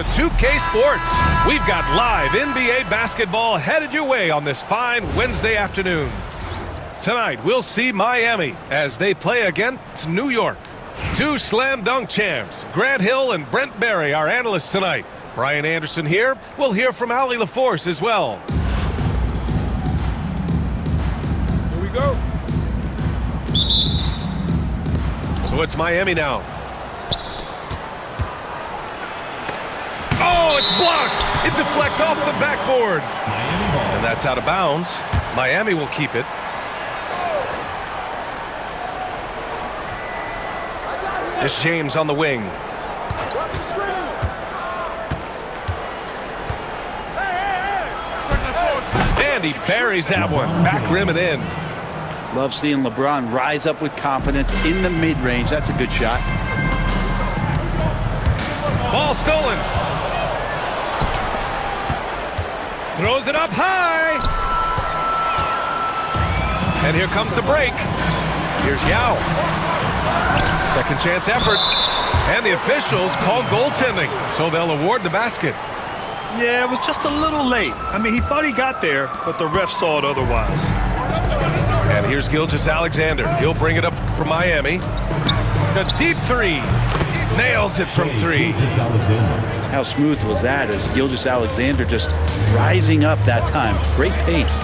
2K Sports, we've got live NBA basketball headed your way on this fine Wednesday afternoon. Tonight, we'll see Miami as they play against New York. Two slam dunk champs, Grant Hill and Brent Barry, our analysts tonight. Brian Anderson here. We'll hear from Allie LaForce as well. Here we go. So it's Miami now. Oh, it's blocked. It deflects off the backboard. And that's out of bounds. Miami will keep it. It's James on the wing. And he buries that one. Back rim and in. Love seeing LeBron rise up with confidence in the mid-range. That's a good shot. Ball stolen. Throws it up high. And here comes the break. Here's Yao. Second chance effort. And the officials call goaltending, so they'll award the basket. Yeah, it was just a little late. I mean, he thought he got there, but the ref saw it otherwise. And here's Gilgeous-Alexander. He'll bring it up for Miami. A deep three. Nails it from three. How smooth was that as Gilgeous-Alexander just rising up that time. Great pace.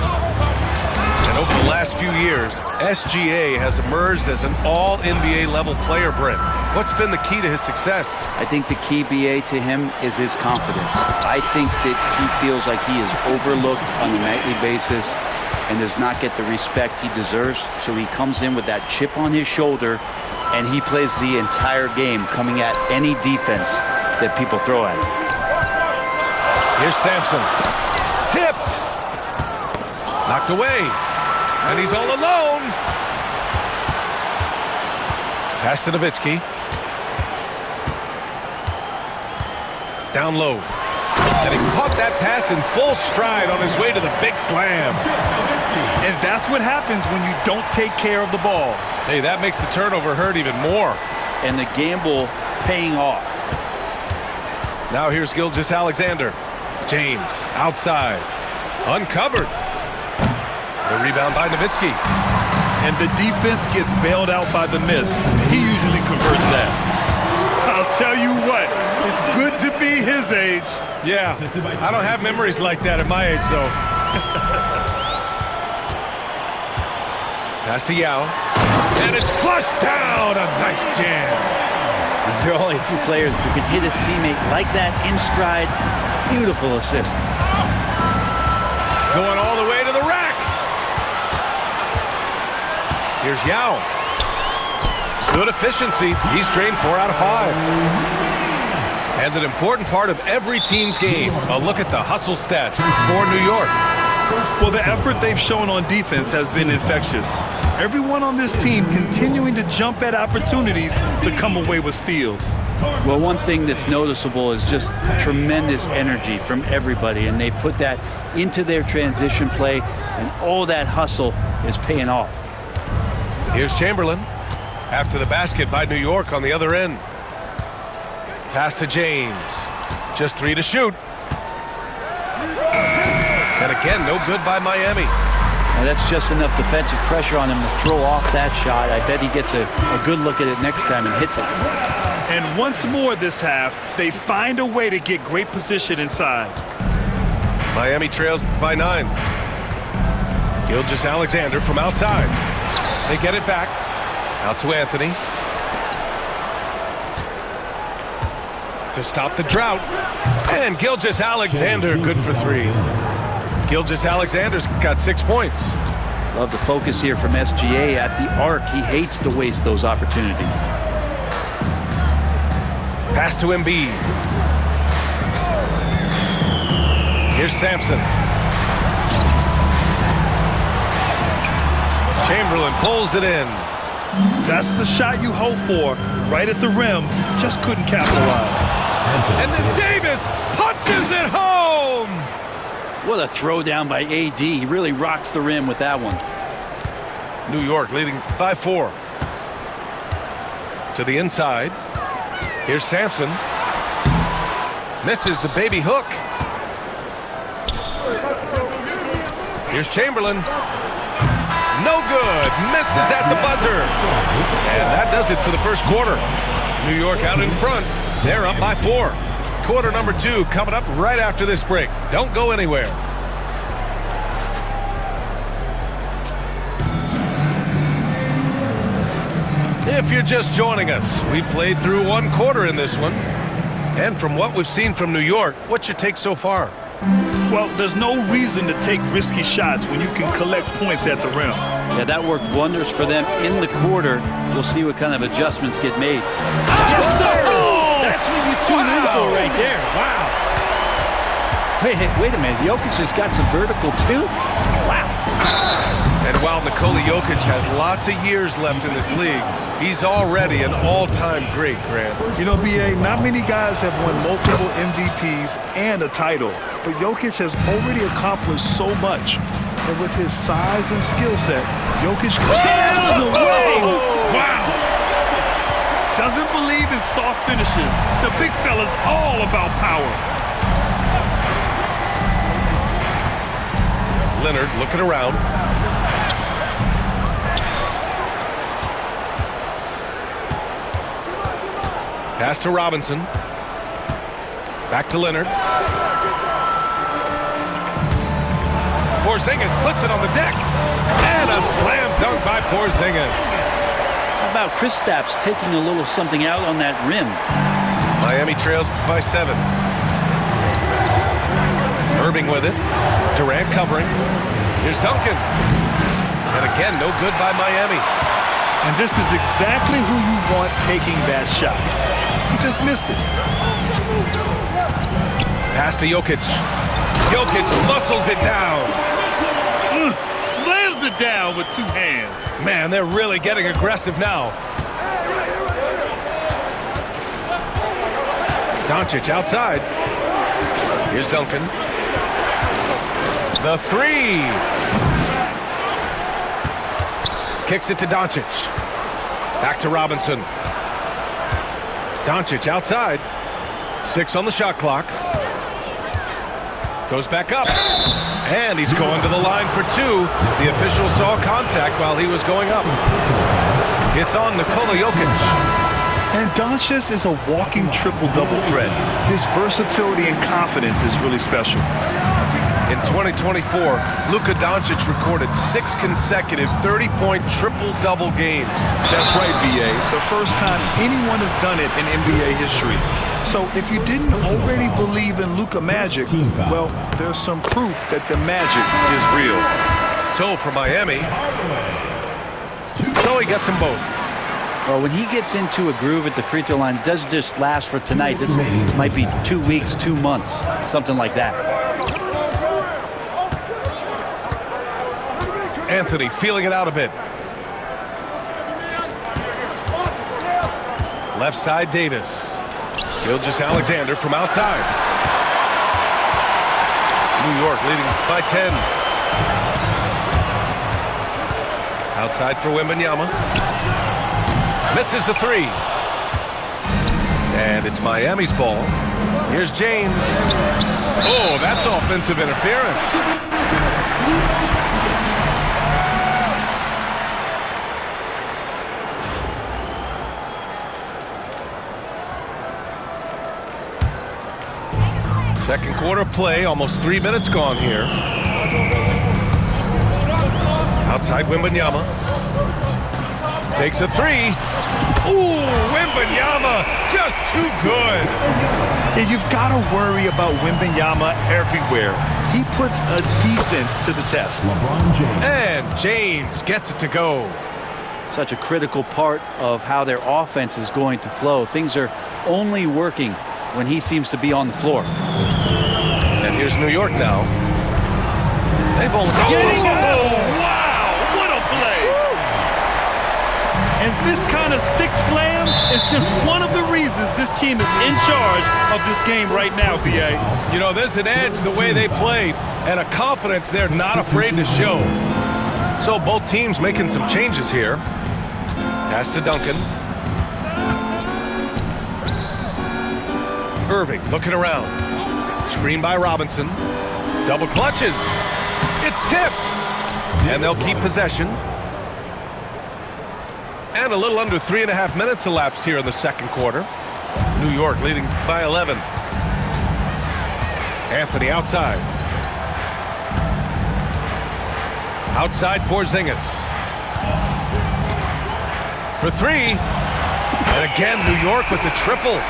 And over the last few years, SGA has emerged as an all-NBA level player, Brent. What's been the key to his success? I think the key, BA, to him is his confidence. I think that he feels like he is overlooked on a nightly basis and does not get the respect he deserves. So he comes in with that chip on his shoulder and he plays the entire game, coming at any defense that people throw at him. Here's Sampson. Tipped. Knocked away. And he's all alone. Pass to Nowitzki. Down low. And he caught that pass in full stride on his way to the big slam. And that's what happens when you don't take care of the ball. Hey, that makes the turnover hurt even more. And the gamble paying off. Now here's Gilgeous-Alexander. James outside. Uncovered. The rebound by Nowitzki. And the defense gets bailed out by the miss. He usually converts that. I'll tell you what, it's good to be his age. Yeah, I don't have memories like that at my age, though. Pass to Yao. And it's flushed down. A nice jam. There are only a few players who can hit a teammate like that in stride. Beautiful assist. Going all the way to the rack. Here's Yao. Good efficiency. He's drained 4 out of 5. And an important part of every team's game. A look at the hustle stats for New York. Well, the effort they've shown on defense has been infectious. Everyone on this team continuing to jump at opportunities to come away with steals. Well, one thing that's noticeable is just tremendous energy from everybody, and they put that into their transition play, and all that hustle is paying off. Here's Chamberlain. After the basket by New York on the other end. Pass to James. Just 3 to shoot. And again, no good by Miami. Now that's just enough defensive pressure on him to throw off that shot. I bet he gets a good look at it next time and hits it. And once more this half, they find a way to get great position inside. Miami trails by 9. Gilgeous-Alexander from outside. They get it back. Out to Anthony. To stop the drought. And Gilgeous-Alexander good for 3. Gilgeous-Alexander's got 6 points. Love the focus here from SGA at the arc. He hates to waste those opportunities. Pass to Embiid. Here's Sampson. Chamberlain pulls it in. That's the shot you hope for. Right at the rim, just couldn't capitalize. And then Davis punches it home! What a throwdown by AD. He really rocks the rim with that one. New York leading by 4. To the inside. Here's Sampson. Misses the baby hook. Here's Chamberlain. No good. Misses at the buzzer. And that does it for the first quarter. New York out in front. They're up by 4. Quarter number 2 coming up right after this break. Don't go anywhere. If you're just joining us, we played through 1 quarter in this one. And from what we've seen from New York, what's your take so far? Well, there's no reason to take risky shots when you can collect points at the rim. Yeah, that worked wonders for them in the quarter. We'll see what kind of adjustments get made. Yes, sir! That's what you tune in for right there. Wow. Wait a minute. Jokic has got some vertical, too? Wow. And while Nikola Jokic has lots of years left in this league, he's already an all-time great, Grant. You know, B.A., not many guys have won multiple MVPs and a title, but Jokic has already accomplished so much. And with his size and skill set, Jokic can stand out of the way. Wow. Doesn't believe in soft finishes. The big fella's all about power. Leonard looking around. Pass to Robinson. Back to Leonard. Porzingis puts it on the deck. And a slam dunk by Porzingis. How about Kristaps taking a little something out on that rim? Miami trails by 7. Irving with it. Durant covering. Here's Duncan. And again, no good by Miami. And this is exactly who you want taking that shot. He just missed it. Pass to Jokic. Jokic muscles it down. Slams it down with 2 hands. Man, they're really getting aggressive now. Doncic outside. Here's Duncan. The 3. Kicks it to Doncic. Back to Robinson. Doncic outside. 6 on the shot clock. Goes back up. And he's going to the line for 2. The official saw contact while he was going up. It's on Nikola Jokic. And Doncic is a walking triple-double threat. His versatility and confidence is really special. In 2024, Luka Doncic recorded 6 consecutive 30-point triple-double games. That's right, B.A. The first time anyone has done it in NBA history. So if you didn't already believe in Luka Magic, well, there's some proof that the magic is real. So for Miami, so he gets them both. Well, when he gets into a groove at the free throw line, it doesn't just last for tonight. This might be 2 weeks, 2 months, something like that. Anthony feeling it out a bit. Left side, Davis. Gilgeous-Alexander from outside. New York leading by 10. Outside for Wembanyama. Misses the 3. And it's Miami's ball. Here's James. Oh, that's offensive interference. Second quarter play, almost 3 minutes gone here. Outside Wembanyama. Takes a 3. Ooh, Wembanyama, just too good. And you've got to worry about Wembanyama everywhere. He puts a defense to the test. LeBron James. And James gets it to go. Such a critical part of how their offense is going to flow. Things are only working when he seems to be on the floor. And here's New York now. They've only... Oh, wow! What a play! And this kind of sick slam is just one of the reasons this team is in charge of this game right now, B.A. You know, there's an edge the way they play and a confidence they're not afraid to show. So both teams making some changes here. Pass to Duncan. Irving looking around. Screen by Robinson. Double clutches. It's tipped. And they'll keep possession. And a little under 3.5 minutes elapsed here in the second quarter. New York leading by 11. Anthony outside. Outside Porzingis. For three. And again, New York with the triple.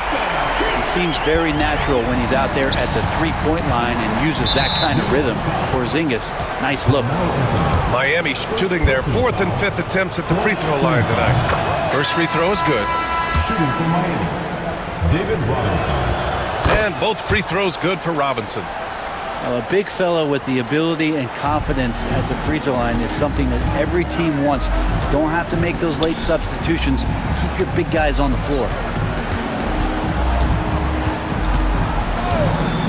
It seems very natural when he's out there at the three-point line and uses that kind of rhythm. Porzingis, nice look. Miami shooting their 4th and 5th attempts at the free throw line tonight. First free throw is good. Shooting for Miami, David Robinson. And both free throws good for Robinson. Well, a big fella with the ability and confidence at the free throw line is something that every team wants. Don't have to make those late substitutions. Keep your big guys on the floor.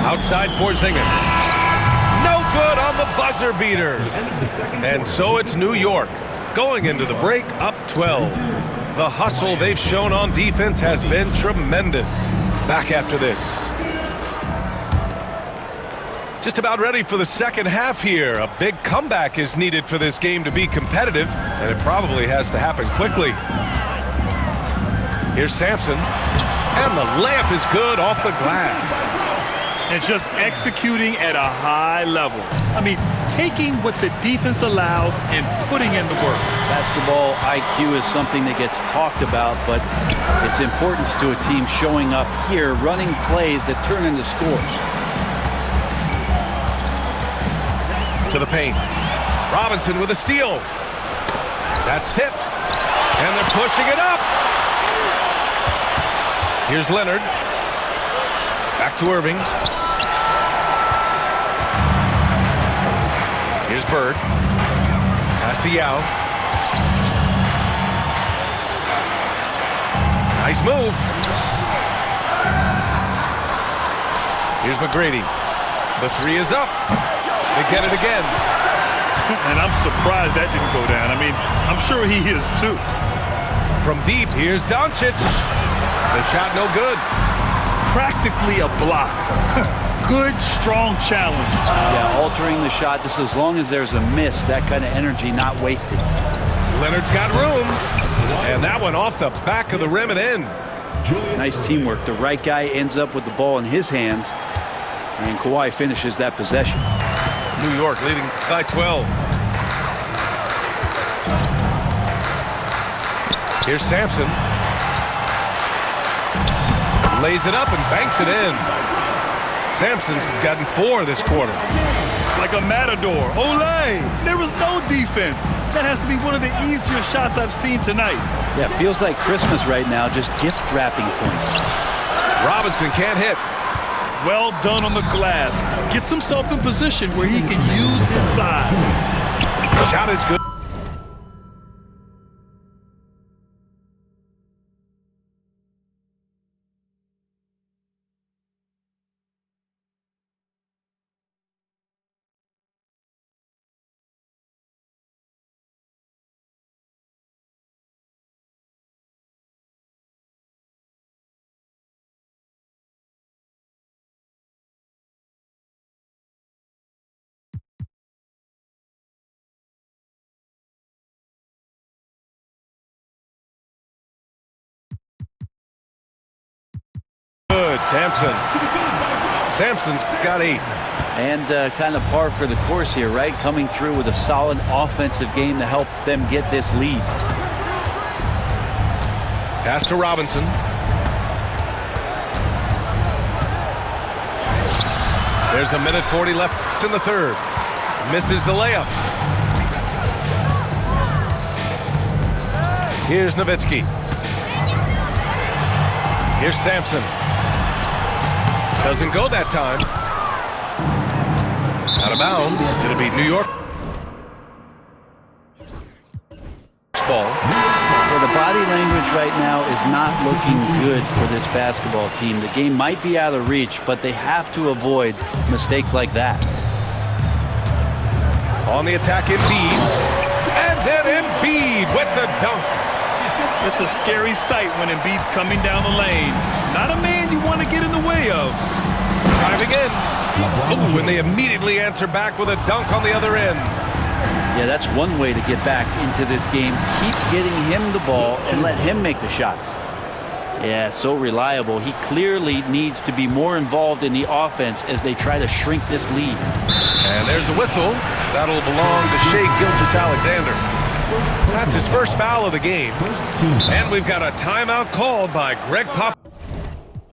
Outside Porzingis. No good on the buzzer beater. And so it's New York going into the break up 12. The hustle they've shown on defense has been tremendous. Back after this. Just about ready for the second half here. A big comeback is needed for this game to be competitive, and it probably has to happen quickly. Here's Sampson, and the layup is good off the glass. And just executing at a high level. I mean, taking what the defense allows and putting in the work. Basketball IQ is something that gets talked about, but its importance to a team showing up here, running plays that turn into scores. To the paint. Robinson with a steal. That's tipped. And they're pushing it up. Here's Leonard. Back to Irving. Here's Bird. Pass to Yao. Nice move. Here's McGrady. The three is up. They get it again. And I'm surprised that didn't go down. I mean, I'm sure he is too. From deep, here's Doncic. The shot no good. Practically a block. Good, strong challenge. Yeah, altering the shot just as long as there's a miss, that kind of energy not wasted. Leonard's got room. And that one off the back of the rim and in. Nice teamwork. The right guy ends up with the ball in his hands, and Kawhi finishes that possession. New York leading by 12. Here's Sampson. Lays it up and banks it in. Sampson's gotten 4 this quarter. Like a matador. Olay! There was no defense. That has to be one of the easier shots I've seen tonight. Yeah, feels like Christmas right now, just gift wrapping points. Robinson can't hit. Well done on the glass. Gets himself in position where he can use his size. Shot is good. Good, Sampson. Sampson's got 8. And kind of par for the course here, right? Coming through with a solid offensive game to help them get this lead. Pass to Robinson. There's a minute 40 left in the third. Misses the layup. Here's Nowitzki. Here's Sampson. Doesn't go that time. Out of bounds. It'll be New York. Ball. Well, the body language right now is not looking good for this basketball team. The game might be out of reach, but they have to avoid mistakes like that. On the attack, Embiid. And then Embiid with the dunk. It's a scary sight when Embiid's coming down the lane. Not a man you want trying to get in the way of? Driving in. Oh, and they immediately answer back with a dunk on the other end. Yeah, that's one way to get back into this game. Keep getting him the ball and let him make the shots. Yeah, so reliable. He clearly needs to be more involved in the offense as they try to shrink this lead. And there's a whistle. That'll belong to Shai Gilgeous-Alexander. That's his first foul of the game. And we've got a timeout called by Greg Popovich.